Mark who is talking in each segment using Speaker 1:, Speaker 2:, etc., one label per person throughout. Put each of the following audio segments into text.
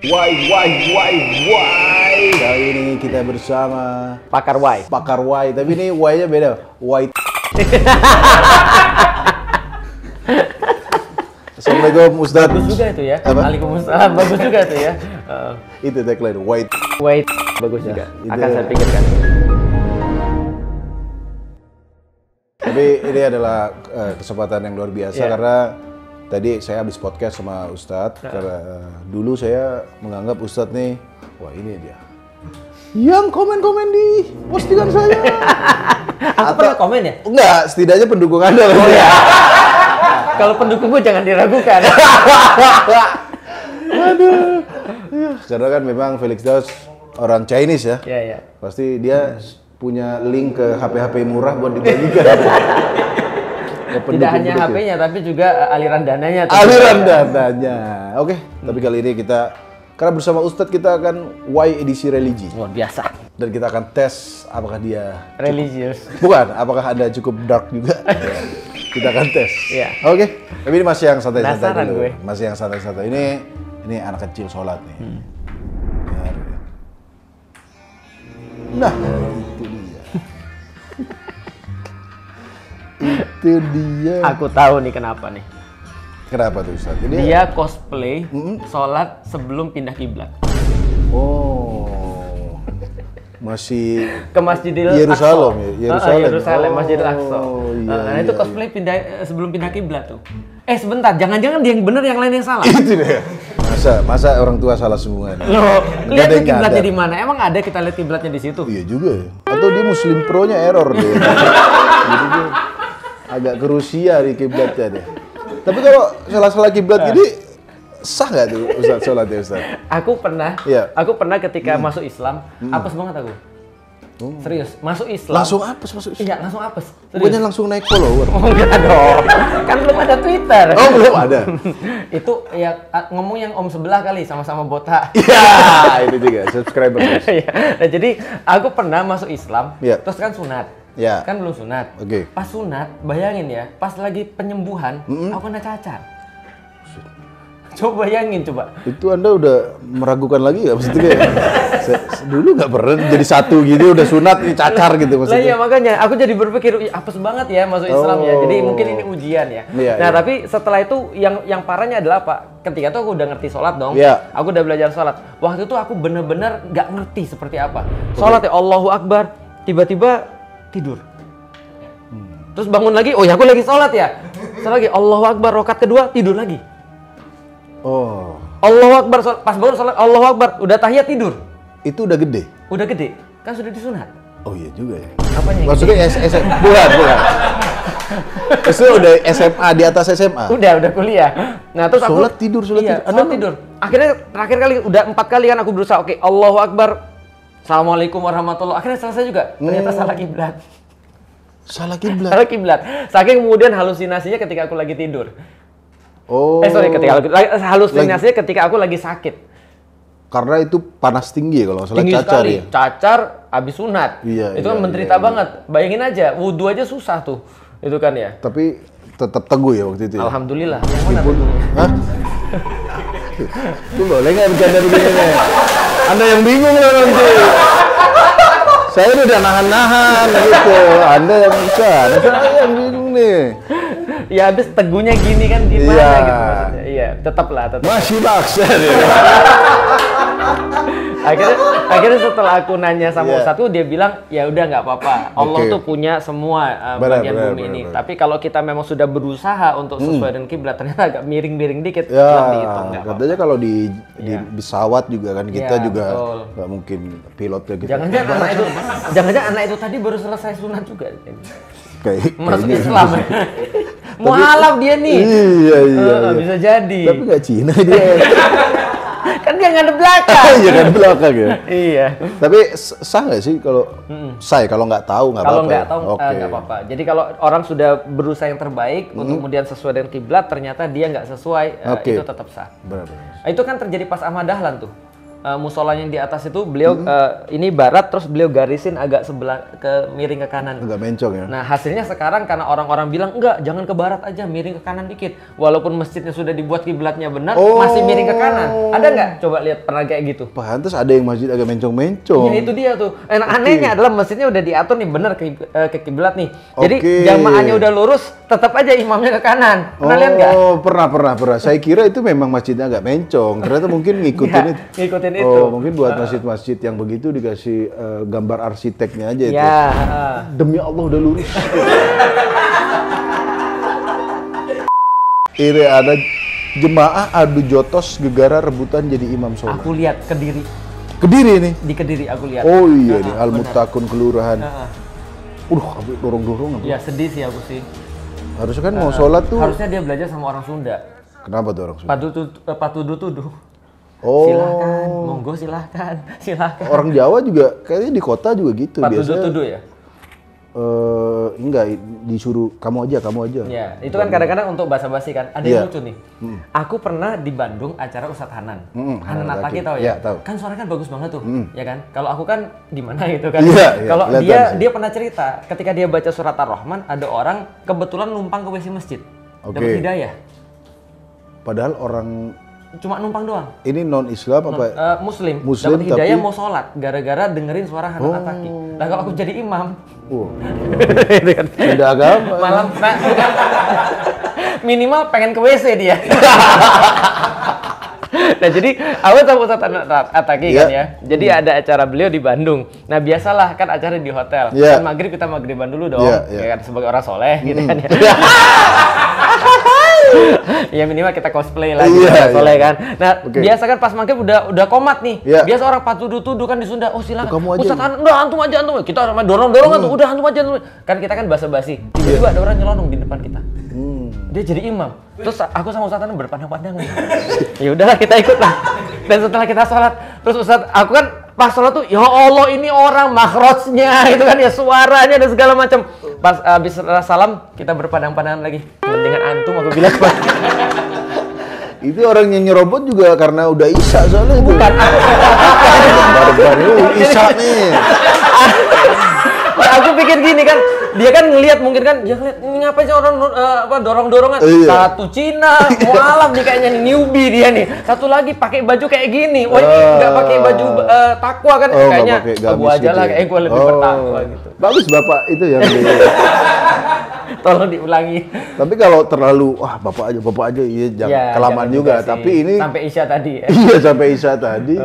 Speaker 1: Why? Kali ini kita bersama
Speaker 2: Pakar Y.
Speaker 1: Pakar Y, tapi ini Y-nya beda. Y. Assalamualaikum Ustadz.
Speaker 2: Bagus juga itu ya.
Speaker 1: Apa?
Speaker 2: Waalaikumsalam. Bagus juga itu ya.
Speaker 1: Itu tagline Y.
Speaker 2: Bagus juga.
Speaker 1: itu
Speaker 2: Akan
Speaker 1: ya.
Speaker 2: saya pikirkan.
Speaker 1: Tapi ini adalah kesempatan yang luar biasa karena tadi saya habis podcast sama Ustadz. Karena dulu saya menganggap Ustadz nih, wah ini dia yang komen-komen di postingan saya.
Speaker 2: Aku pernah komen ya?
Speaker 1: Enggak, setidaknya pendukung Anda.
Speaker 2: Oh ya. Kalau pendukung gue jangan diragukan.
Speaker 1: Aduh. Karena kan memang Felix Daus orang Chinese ya.
Speaker 2: Iya.
Speaker 1: Pasti dia punya link ke HP-HP murah buat dibagikan.
Speaker 2: Tidak hanya HP-nya tapi juga aliran dananya.
Speaker 1: Aliran dananya. Oke, tapi kali ini kita karena bersama Ustadz kita akan Y edisi religi.
Speaker 2: Luar biasa.
Speaker 1: Dan kita akan tes apakah dia
Speaker 2: Religius.
Speaker 1: bukan, apakah Anda cukup dark juga. Kita akan tes.
Speaker 2: Iya.
Speaker 1: Oke. Tapi ini masih yang santai-santai
Speaker 2: Penasaran
Speaker 1: dulu.
Speaker 2: gue.
Speaker 1: Masih yang santai-santai. Ini anak kecil sholat nih. Biar. Nah, itu dia. Itu dia.
Speaker 2: Aku tahu nih kenapa nih.
Speaker 1: Kenapa tuh Ustaz? Ini
Speaker 2: Dia cosplay sholat sebelum pindah kiblat.
Speaker 1: oh. Masih
Speaker 2: Ke Masjidil
Speaker 1: Yerusalem
Speaker 2: Aqsa.
Speaker 1: ya? Yerusalem.
Speaker 2: Yerusalem, Masjidil Aqsa.
Speaker 1: iya,
Speaker 2: Nah, itu cosplay sebelum pindah kiblat tuh. Sebentar, jangan-jangan dia yang benar yang lain yang salah.
Speaker 1: Itu dia. Masa orang tua salah semua nih?
Speaker 2: Loh,
Speaker 1: Nggak ada
Speaker 2: lihat
Speaker 1: yang
Speaker 2: kiblatnya
Speaker 1: nyadar.
Speaker 2: di mana? Emang ada kita lihat kiblatnya di situ?
Speaker 1: Iya juga ya. Atau dia Muslim Pro-nya error deh. Jadi dia agak ke Rusia di kiblatnya deh. Tapi kalau salah-salah kiblat gini sah nggak tuh Ustaz sholatnya Ustaz?
Speaker 2: Aku pernah,
Speaker 1: Iya.
Speaker 2: ketika masuk Islam, apes banget aku. Serius, masuk Islam.
Speaker 1: Langsung apes masuk Islam?
Speaker 2: Iya, langsung apes. Serius.
Speaker 1: Bukannya langsung naik follower?
Speaker 2: Oh, enggak dong. Kan belum ada Twitter.
Speaker 1: Oh belum ada?
Speaker 2: Itu ya ngomong yang om sebelah kali sama-sama botak.
Speaker 1: Iya itu juga subscriber guys.
Speaker 2: Iya. Nah, jadi aku pernah masuk Islam,
Speaker 1: Iya.
Speaker 2: terus kan sunat.
Speaker 1: Iya.
Speaker 2: Kan belum sunat.
Speaker 1: Oke.
Speaker 2: Pas sunat, bayangin ya, pas lagi penyembuhan, aku kena cacar. Coba bayangin coba.
Speaker 1: Itu Anda udah meragukan lagi nggak maksudnya? Dulu nggak pernah jadi satu gitu udah sunat ini cacar gitu
Speaker 2: Lah
Speaker 1: maksudnya?
Speaker 2: iya makanya aku jadi berpikir apes banget ya masuk Islam ya. Jadi mungkin ini ujian ya.
Speaker 1: Iya,
Speaker 2: Nah
Speaker 1: iya.
Speaker 2: tapi setelah itu yang parahnya adalah apa? Ketika itu aku udah ngerti sholat dong.
Speaker 1: Iya.
Speaker 2: Aku udah belajar sholat. Waktu itu aku bener-bener nggak ngerti seperti apa. Sholat ya Allahu Akbar. Tiba-tiba tidur. Terus bangun lagi. Oh ya aku lagi sholat ya. Sholat lagi Allahu Akbar. Rakaat kedua tidur lagi.
Speaker 1: Oh
Speaker 2: Allahu Akbar. Pas bangun sholat Allahu Akbar. Udah tahiyat tidur.
Speaker 1: itu udah gede?
Speaker 2: Udah gede. Kan sudah disunat.
Speaker 1: Oh iya juga ya.
Speaker 2: Apanya?
Speaker 1: Maksudnya SMA? Bukan. Itu udah SMA di atas SMA?
Speaker 2: Udah kuliah. Nah, terus aku
Speaker 1: Sholat tidur.
Speaker 2: Iya,
Speaker 1: Anda
Speaker 2: sholat tidur. Akhirnya terakhir kali udah 4 kali kan aku berusaha. Oke, Allahu Akbar. Assalamualaikum warahmatullahi. Akhirnya selesai juga. Ternyata salah kiblat.
Speaker 1: Salah kiblat.
Speaker 2: Salah kiblat. Saking kemudian halusinasinya ketika aku lagi tidur.
Speaker 1: Oh.
Speaker 2: Halusinasinya ketika aku lagi sakit.
Speaker 1: Karena itu panas tinggi ya kalau nggak salah
Speaker 2: Tinggi
Speaker 1: cacar
Speaker 2: sekali.
Speaker 1: ya.
Speaker 2: Cacar abis sunat.
Speaker 1: Iya,
Speaker 2: itu kan
Speaker 1: iya,
Speaker 2: menderita
Speaker 1: iya.
Speaker 2: banget. Bayangin aja, wudu aja susah tuh. Itu kan ya.
Speaker 1: Tapi tetap teguh ya waktu itu ya.
Speaker 2: Alhamdulillah. Yang mana tuh?
Speaker 1: Hah? Itu boleh nggak bercanda begini nih? Anda yang bingung lah nanti. Saya ini udah nahan-nahan gitu. Anda yang bisa. Saya yang bingung nih.
Speaker 2: Ya habis teguhnya gini kan gimana
Speaker 1: Iya.
Speaker 2: gitu maksudnya. Iya, tetap.
Speaker 1: Masih maksa nih.
Speaker 2: akhirnya setelah aku nanya sama
Speaker 1: Iya.
Speaker 2: Ustadz tuh dia bilang ya udah nggak apa-apa. Allah
Speaker 1: Oke.
Speaker 2: tuh punya semua
Speaker 1: Benar,
Speaker 2: bagian
Speaker 1: benar,
Speaker 2: bumi
Speaker 1: benar,
Speaker 2: ini.
Speaker 1: benar.
Speaker 2: Tapi kalau kita memang sudah berusaha untuk sesuai dengan kiblat ternyata agak miring-miring dikit.
Speaker 1: Ya,
Speaker 2: seperti itu, nggak apa-apa.
Speaker 1: katanya kalau di
Speaker 2: Iya.
Speaker 1: pesawat juga kan kita
Speaker 2: Iya,
Speaker 1: juga
Speaker 2: betul.
Speaker 1: nggak mungkin pilotnya gitu.
Speaker 2: Jangan-jangan anak itu tadi baru selesai sunat juga. Masuk
Speaker 1: Kayaknya
Speaker 2: Islam.
Speaker 1: gitu.
Speaker 2: Mualaf dia nih.
Speaker 1: Iya, iya.
Speaker 2: Bisa jadi.
Speaker 1: Tapi nggak Cina dia.
Speaker 2: Kan dia nggak ada belakang.
Speaker 1: Iya kan belakang ya.
Speaker 2: Iya.
Speaker 1: Tapi sah nggak sih kalau kalau nggak tahu nggak apa-apa?
Speaker 2: Kalau nggak tahu
Speaker 1: Oke.
Speaker 2: nggak apa-apa. Jadi kalau orang sudah berusaha yang terbaik untuk kemudian sesuai dengan kiblat, ternyata dia nggak sesuai,
Speaker 1: Oke.
Speaker 2: itu tetap sah.
Speaker 1: Benar.
Speaker 2: Itu kan terjadi pas Ahmad Dahlan tuh. musolanya yang di atas itu beliau ini barat, terus beliau garisin agak sebelah miring ke kanan.
Speaker 1: Agak mencong ya.
Speaker 2: Nah hasilnya sekarang karena orang-orang bilang enggak, jangan ke barat aja, miring ke kanan dikit. Walaupun masjidnya sudah dibuat kiblatnya benar, masih miring ke kanan. Ada nggak? Coba lihat, pernah kayak gitu?
Speaker 1: Pantes ada yang masjid agak mencong-mencong.
Speaker 2: Ya itu dia tuh. Anehnya adalah masjidnya udah diatur nih benar ke kiblat nih. Jadi jamaahnya udah lurus, tetap aja imamnya ke kanan. Pernah lihat nggak?
Speaker 1: Oh, pernah. Saya kira itu memang masjidnya agak mencong. Ternyata mungkin ngikutin itu.
Speaker 2: Ngikutin itu.
Speaker 1: Oh, mungkin buat masjid-masjid yang begitu dikasih gambar arsiteknya aja itu.
Speaker 2: Ya.
Speaker 1: Demi Allah udah lurus. Ini ada jemaah adu jotos gegara rebutan jadi imam sholat.
Speaker 2: Aku lihat Kediri.
Speaker 1: Kediri nih?
Speaker 2: Di Kediri aku lihat.
Speaker 1: Oh iya nih, Al-Muttaqun kelurahan. Aku dorong-dorong.
Speaker 2: Ya sedih sih aku sih.
Speaker 1: Harusnya kan mau sholat tuh.
Speaker 2: Harusnya dia belajar sama orang Sunda.
Speaker 1: Kenapa tuh orang Sunda?
Speaker 2: Patudu-tuduh.
Speaker 1: Oh.
Speaker 2: Silahkan, monggo silahkan.
Speaker 1: Orang Jawa juga kayaknya di kota juga gitu.
Speaker 2: Patudu-tuduh ya?
Speaker 1: Enggak, disuruh kamu aja.
Speaker 2: Ya, itu kan kadang-kadang untuk basa-basi kan. Ada yang lucu nih. Aku pernah di Bandung acara Ustadz Hanan. Hanan Ataki tahu ya?
Speaker 1: Tahu.
Speaker 2: Kan suaranya kan bagus banget tuh, ya kan? Kalau aku kan gimana gitu kan. Kalau dia pernah cerita ketika dia baca surat Ar-Rahman, ada orang kebetulan numpang ke WC masjid. Dapat hidayah.
Speaker 1: Padahal orang
Speaker 2: cuma numpang doang.
Speaker 1: Ini non-Islam apa?
Speaker 2: Muslim.
Speaker 1: Muslim
Speaker 2: dapat hidayah
Speaker 1: tapi
Speaker 2: mau sholat gara-gara dengerin suara Hanan Ataki. Nah kalau aku jadi imam,
Speaker 1: beda agama.
Speaker 2: malam minimal pengen ke WC dia. Nah jadi aku sama Ustadz Ataki kan ya. Jadi ada acara beliau di Bandung. Nah biasalah kan acara di hotel. Kan maghrib kita maghriban dulu dong. Ya kan sebagai orang soleh gitu kan ya. Ya minimal kita cosplay lah gitu soleh kan. Nah biasa kan pas maghrib udah komat nih. Biasa orang patudu-tuduh kan di Sunda. Oh silakan. Ustadz Hanan, udah antum aja. Kita dorong-dorongan tuh. Udah antum aja. Kan kita kan basa-basi. Tiba-tiba ada orang nyelonong di depan kita. Dia jadi imam. Terus aku sama Ustadz Hanan berpandang-pandangan. Ya udahlah kita ikut lah. Dan setelah kita sholat, terus Ustadz, aku kan pas sholat tuh, ya Allah ini orang makhrajnya, itu kan ya suaranya dan segala macam. Pas habis salam kita berpandang-pandangan lagi. Dengan antum aku bilang.
Speaker 1: Itu orang yang nyerobot juga karena udah Isya soalnya itu.
Speaker 2: Bukan aku.
Speaker 1: Baru Isya nih.
Speaker 2: Aku pikir gini kan, dia kan ngelihat mungkin kan, dia ngeliat ini ngapain sih orang dorong-dorongan. Satu Cina, mualaf nih kayaknya nih, newbie dia nih. Satu lagi pakai baju kayak gini. Wah ini nggak pakai baju takwa kan, kayaknya gua aja lah kayak gua lebih bertakwa gitu.
Speaker 1: Bagus bapak itu yang
Speaker 2: Tolong diulangi.
Speaker 1: Tapi kalau terlalu bapak aja iya jangan kelamaan juga. Tapi ini
Speaker 2: sampai Isya tadi ya.
Speaker 1: Iya sampai Isya tadi.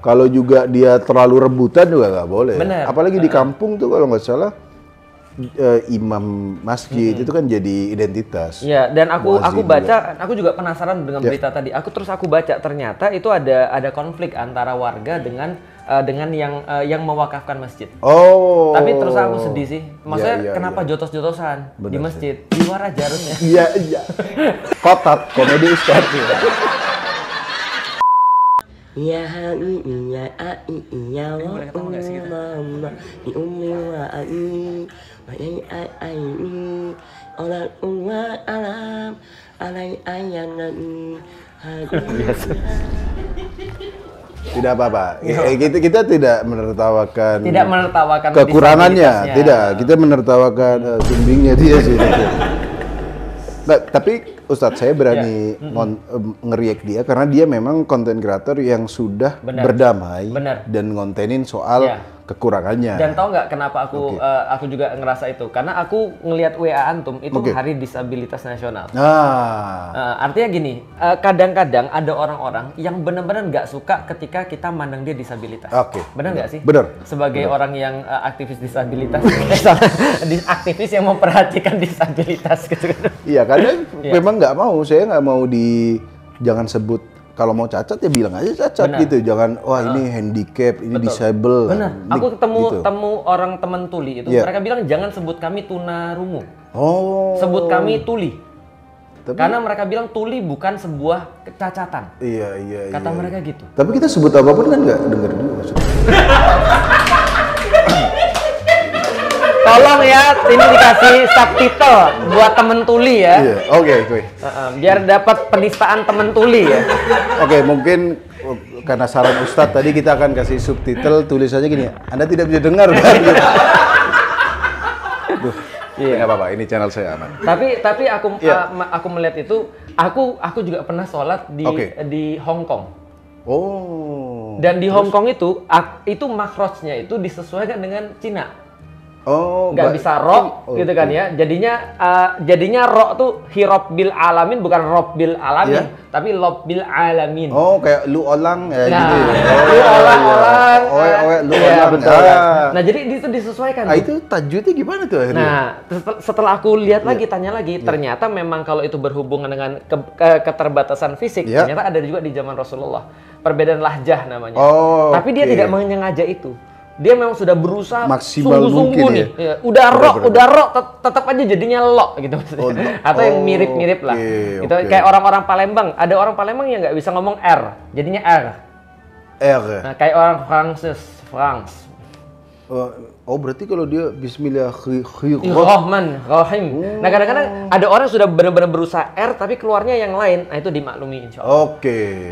Speaker 1: Kalau juga dia terlalu rebutan juga nggak boleh.
Speaker 2: Bener.
Speaker 1: Apalagi di kampung tuh kalau nggak salah imam masjid itu kan jadi identitas.
Speaker 2: Iya, dan aku baca, aku juga penasaran dengan berita tadi. Aku baca ternyata itu ada konflik antara warga dengan yang mewakafkan masjid. Oh. Tapi terus aku sedih sih. Maksudnya kenapa jotos-jotosan di masjid? Di luar aja harusnya.
Speaker 1: Iya. Kotat komedi Ustadz.
Speaker 3: Ya habibi ya ya wa umma bi ummi wa abi wa ai ala wa alam alai ayyan nabi.
Speaker 1: Tidak apa-apa. Kita tidak menertawakan
Speaker 2: kekurangannya.
Speaker 1: Tidak, kita menertawakan sumbingnya dia sih. Nah, tapi Ustadz saya berani ngeriak dia karena dia memang konten kreator yang sudah berdamai dan ngontenin soal kekurangannya.
Speaker 2: Dan tahu nggak kenapa aku juga ngerasa itu? Karena aku ngelihat WA antum itu Hari Disabilitas Nasional. Artinya gini, kadang-kadang ada orang-orang yang benar-benar nggak suka ketika kita mandang dia disabilitas. Benar nggak sih?
Speaker 1: Benar.
Speaker 2: Sebagai orang yang aktivis disabilitas, aktivis yang memperhatikan disabilitas gitu.
Speaker 1: Iya, kadang memang nggak mau. Saya nggak mau jangan sebut. Kalau mau cacat ya bilang aja cacat gitu, jangan ini handicap, ini disable.
Speaker 2: Benar. Aku ketemu orang teman tuli itu, mereka bilang jangan sebut kami tunarungu. Sebut kami tuli. Karena mereka bilang tuli bukan sebuah kecacatan.
Speaker 1: Iya.
Speaker 2: Kata mereka gitu.
Speaker 1: Tapi kita sebut apapun kan nggak denger juga maksudnya.
Speaker 2: Tolong ya, ini dikasih subtitle buat temen tuli ya.
Speaker 1: Oke.
Speaker 2: Biar dapat penistaan temen tuli ya.
Speaker 1: Oke, mungkin karena saran Ustadz tadi kita akan kasih subtitle, tulis aja gini, Anda tidak bisa dengar kan? Gitu. Duh, nggak apa-apa, ini channel saya aman.
Speaker 2: Tapi aku melihat itu, aku juga pernah sholat di Hong Kong.
Speaker 1: Oh.
Speaker 2: Dan di Hong Kong itu makhrajnya itu disesuaikan dengan Cina.
Speaker 1: Oh,
Speaker 2: nggak bisa ro gitu kan ya. Jadinya ro tuh hirobbil alamin, bukan robbil alamin, tapi lobbil alamin.
Speaker 1: Oh, kayak lu olang ya gitu.
Speaker 2: Lu olang.
Speaker 1: Lu
Speaker 2: ya,
Speaker 1: olang.
Speaker 2: Betul. Nah, jadi itu disesuaikan.
Speaker 1: Itu tajwidnya gimana tuh akhirnya?
Speaker 2: Nah, setelah aku lihat lagi, tanya lagi, ternyata memang kalau itu berhubungan dengan keterbatasan fisik, ternyata ada juga di zaman Rasulullah. Perbedaan lahjah namanya. Tapi dia tidak menyengaja itu. Dia memang sudah berusaha sungguh-sungguh nih. Ya. Udah roh, tetap aja jadinya lo gitu maksudnya. Atau yang mirip-mirip lah. Gitu. Kayak orang-orang Palembang. Ada orang Palembang yang nggak bisa ngomong R, jadinya R. Nah, kayak orang France.
Speaker 1: Oh, berarti kalau dia
Speaker 2: Bismillahirrahmanirrahim. Nah, kadang-kadang ada orang sudah benar-benar berusaha R tapi keluarnya yang lain. Nah, itu dimaklumi insya Allah.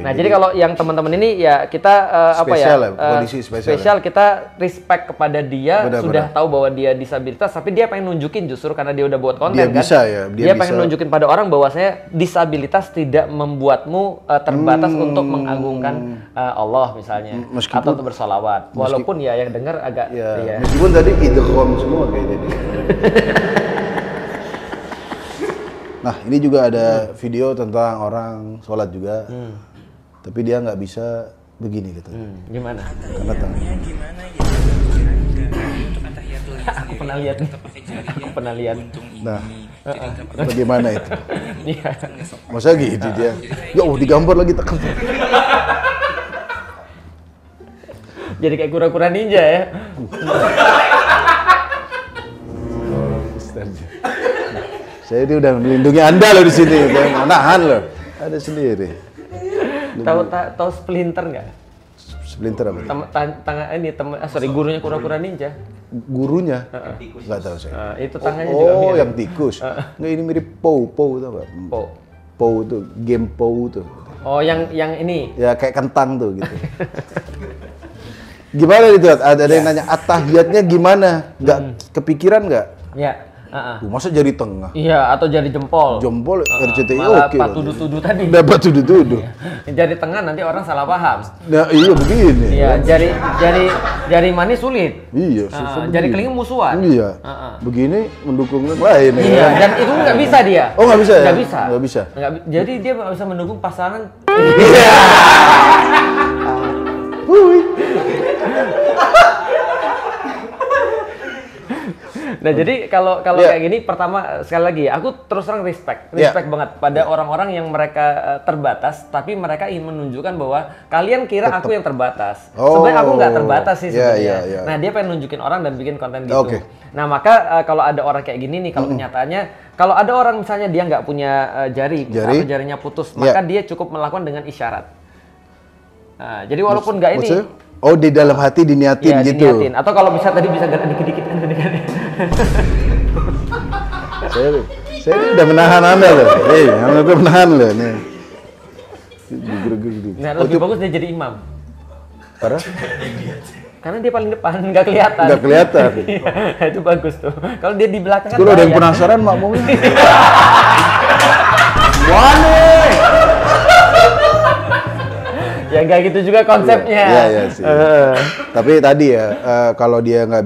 Speaker 2: Nah, jadi kalau yang teman-teman ini ya kita
Speaker 1: kondisi
Speaker 2: spesial kita respect kepada dia, sudah tahu bahwa dia disabilitas tapi dia pengen nunjukin justru karena dia udah buat konten
Speaker 1: dia
Speaker 2: kan. Dia pengen nunjukin pada orang bahwa saya disabilitas tidak membuatmu terbatas untuk mengagungkan Allah misalnya atau untuk bersolawat. Walaupun ya yang dengar agak
Speaker 1: meskipun tadi idgham semua kayak tadi. Nah, ini juga ada video tentang orang sholat juga, tapi dia nggak bisa begini gitu.
Speaker 2: Gimana?
Speaker 1: Karena tangannya gimana gitu?
Speaker 2: Aku pernah lihat.
Speaker 1: Nah, bagaimana itu? Masa gitu dia? Ya, digambar lagi tekan.
Speaker 2: Jadi kayak kura-kura ninja ya.
Speaker 1: Saya ini udah melindungi Anda loh di sini, saya nahan loh. Ada sendiri.
Speaker 2: Tahu Splinter nggak?
Speaker 1: Splinter apa?
Speaker 2: Gurunya kura-kura ninja.
Speaker 1: Gurunya? Nggak tahu saya.
Speaker 2: Itu tangannya juga mirip.
Speaker 1: Yang tikus. Nggak, ini mirip Pou tau nggak? Pou tuh, game Pou tuh.
Speaker 2: Oh, yang ini?
Speaker 1: Ya kayak kentang tuh gitu. Gimana itu? Ada yang nanya atahiyatnya gimana? Nggak kepikiran nggak?
Speaker 2: Ya.
Speaker 1: Masa jari tengah?
Speaker 2: Iya, atau jari jempol.
Speaker 1: Jempol RCTI
Speaker 2: malah
Speaker 1: oke.
Speaker 2: Pak tuduh-tuduh tadi.
Speaker 1: Dapat tuduh-tuduh.
Speaker 2: Jari tengah nanti orang salah paham.
Speaker 1: Nah, iya begini.
Speaker 2: Iya, jari manis sulit.
Speaker 1: Iya,
Speaker 2: jari kelingking musuhan.
Speaker 1: Iya. Begini mendukung yang lain.
Speaker 2: Iya, dan itu nggak bisa dia.
Speaker 1: Oh, nggak bisa ya?
Speaker 2: Nggak bisa.
Speaker 1: Nggak bisa.
Speaker 2: Jadi dia nggak bisa mendukung pasangan. Nah, jadi kalau kayak gini, pertama sekali lagi aku terus terang respect banget pada orang-orang yang mereka terbatas, tapi mereka ingin menunjukkan bahwa kalian kira aku yang terbatas. Sebenarnya aku nggak terbatas sih sebenarnya. Nah, dia pengen nunjukin orang dan bikin konten gitu. Nah, maka kalau ada orang kayak gini nih, kalau kenyataannya, kalau ada orang misalnya dia nggak punya jari atau jarinya putus, maka dia cukup melakukan dengan isyarat. Nah, jadi walaupun nggak ini.
Speaker 1: Oh, di dalam hati diniatin gitu.
Speaker 2: Diniatin. Atau kalau bisa tadi bisa dikit-dikit.
Speaker 1: Saya udah menahan Anda loh. Anda udah menahan loh nih.
Speaker 2: Nah, lebih bagus dia jadi imam. Karena dia paling depan, nggak kelihatan.
Speaker 1: Nggak kelihatan.
Speaker 2: Itu bagus tuh. Kalau dia di belakang kan.
Speaker 1: Kalau ada yang penasaran makmumnya.
Speaker 2: Ya nggak gitu juga konsepnya.
Speaker 1: Iya sih. Tapi tadi ya, kalau dia nggak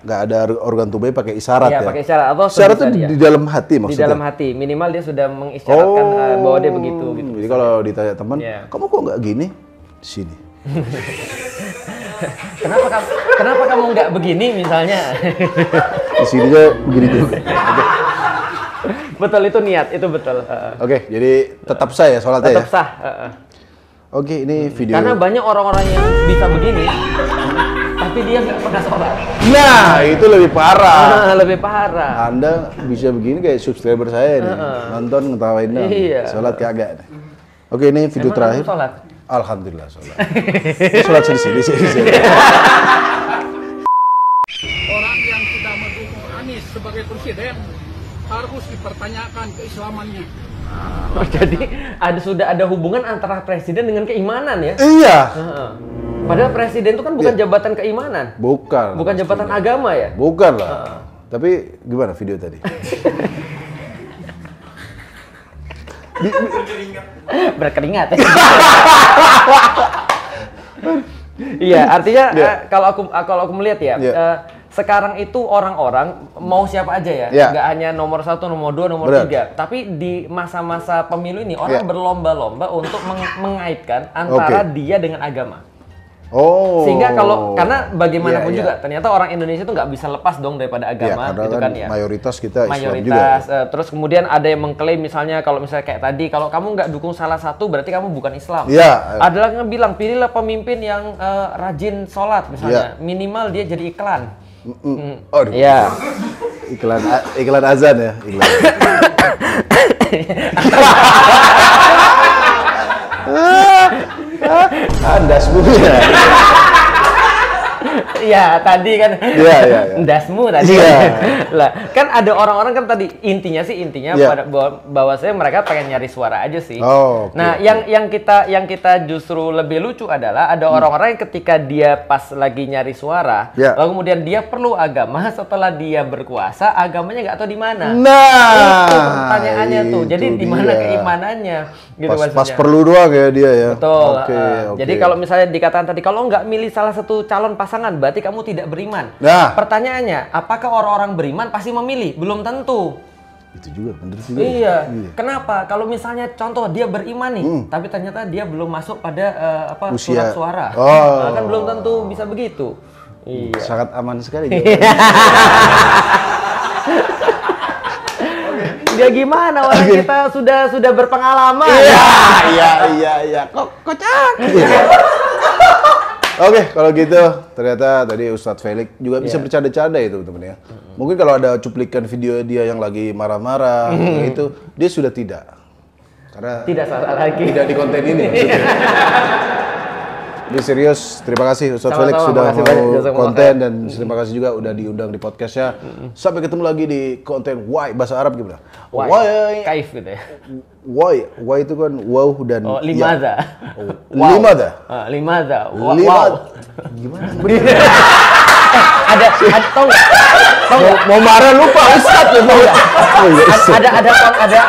Speaker 1: ada organ tubuhnya pakai isyarat ya.
Speaker 2: Pakai isyarat atau
Speaker 1: isyarat itu di dalam hati maksudnya.
Speaker 2: Di dalam hati, minimal dia sudah mengisyaratkan bahwa dia begitu. Gitu.
Speaker 1: Jadi kalau ditanya teman, kamu kok nggak gini? Di sini.
Speaker 2: Kenapa kamu nggak begini misalnya?
Speaker 1: Di sini aja begini juga.
Speaker 2: Betul, itu niat, itu betul.
Speaker 1: Oke, jadi tetap sah ya sholatnya ya?
Speaker 2: Tetap sah.
Speaker 1: Oke, ini video.
Speaker 2: Karena banyak orang-orang yang bisa begini, tapi dia nggak pernah sholat.
Speaker 1: Nah, itu lebih parah.
Speaker 2: Lebih parah.
Speaker 1: Anda bisa begini kayak subscriber saya nih, nonton ngetawain dong. Sholat kagak. Oke, ini video terakhir.
Speaker 2: Sholat?
Speaker 1: Alhamdulillah sholat. Sholat sini.
Speaker 4: Orang yang sudah mendukung Anies sebagai presiden harus dipertanyakan keislamannya.
Speaker 2: Oh, jadi sudah ada hubungan antara presiden dengan keimanan ya?
Speaker 1: Iya.
Speaker 2: Heeh. Padahal presiden itu kan bukan jabatan keimanan.
Speaker 1: Bukan.
Speaker 2: Bukan jabatan agama ya?
Speaker 1: Bukan lah. Tapi gimana video tadi?
Speaker 2: Berkeringat. Iya, artinya kalau aku melihat ya, sekarang itu orang-orang mau siapa aja ya, nggak hanya nomor 1, nomor 2, nomor 3, tapi di masa-masa pemilu ini orang berlomba-lomba untuk mengaitkan antara dia dengan agama. Sehingga karena bagaimanapun juga ternyata orang Indonesia itu nggak bisa lepas dong daripada agama, gitu kan ya.
Speaker 1: Mayoritas kita Islam juga.
Speaker 2: Terus kemudian ada yang mengklaim misalnya kalau misalnya kayak tadi, kalau kamu nggak dukung salah satu berarti kamu bukan Islam. Ada lagi yang bilang pilihlah pemimpin yang rajin sholat misalnya, minimal dia jadi iklan. Iya.
Speaker 1: Iklan azan ya. Iklan. Anda sebenarnya.
Speaker 2: Iya, tadi kan.
Speaker 1: Iya.
Speaker 2: Dasmu tadi. Lah, kan ada orang-orang kan tadi intinya pada bahwa saya mereka pengen nyari suara aja sih. Nah, yang kita justru lebih lucu adalah ada orang-orang yang ketika dia pas lagi nyari suara, lalu kemudian dia perlu agama, setelah dia berkuasa, agamanya nggak tahu di mana.
Speaker 1: Nah,
Speaker 2: itu pertanyaannya tuh. Jadi di mana keimanannya? Gitu
Speaker 1: pas perlu doang ya dia ya.
Speaker 2: Betul. Jadi kalau misalnya dikatakan tadi kalau nggak milih salah satu calon pasangan berarti kamu tidak beriman. Nah, pertanyaannya, apakah orang-orang beriman pasti memilih? Belum tentu.
Speaker 1: Itu juga bener juga.
Speaker 2: Iya. Kenapa? Kalau misalnya contoh dia beriman nih, tapi ternyata dia belum masuk pada surat suara. Kan belum tentu bisa begitu. Iya.
Speaker 1: Sangat aman sekali.
Speaker 2: Dia gimana orang kita sudah berpengalaman.
Speaker 1: Iya. Kocak. Oke, kalau gitu ternyata tadi Ustadz Felix juga bisa bercanda-canda itu teman-teman ya. Mungkin kalau ada cuplikan video dia yang lagi marah-marah itu dia sudah tidak. Karena
Speaker 2: tidak salah lagi.
Speaker 1: Tidak di konten ini. Ini serius, terima kasih Ustadz Felix sudah mau konten dan terima kasih juga udah diundang di podcastnya. Sampai ketemu lagi di konten Why bahasa Arab gimana?
Speaker 2: Why kaif gitu ya.
Speaker 1: Why itu kan wow dan
Speaker 2: limadha.
Speaker 1: Limadha.
Speaker 2: Limadha.
Speaker 1: Wow. Gimana?
Speaker 2: Ada tahu nggak?
Speaker 1: Mau marah lupa Ustadz ya.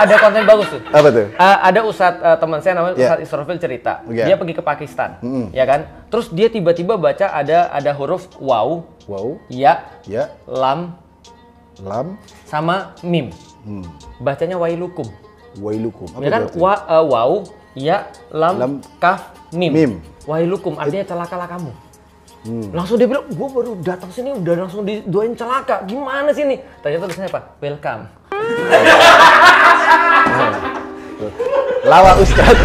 Speaker 2: Ada konten bagus tuh.
Speaker 1: Apa tuh?
Speaker 2: Ada Ustadz teman saya namanya Ustadz Israfil cerita. Dia pergi ke Pakistan, ya kan? Terus dia tiba-tiba baca ada huruf wow, ya, lam, sama mim. Bacanya wailukum. Ya kan? Wow, ya, lam, kaf, mim. Wailukum artinya celakalah kamu. Langsung dia bilang, gue baru datang sini udah langsung didoain celaka. Gimana sih nih? Ternyata tulisannya apa? Welcome.
Speaker 1: Lawa Ustadz.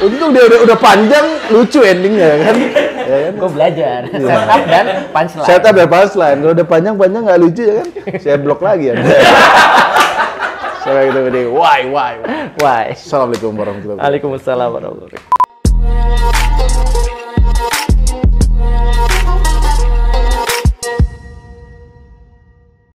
Speaker 1: Untung dia udah panjang, lucu endingnya kan.
Speaker 2: Gue belajar. Setup dan punchline.
Speaker 1: Setup dan punchline. Kalau udah panjang nggak lucu ya kan? Saya blok lagi ya. Sampai ketemu di Why.
Speaker 2: Why.
Speaker 1: Assalamualaikum warahmatullahi wabarakatuh.
Speaker 2: Waalaikumsalam warahmatullahi wabarakatuh.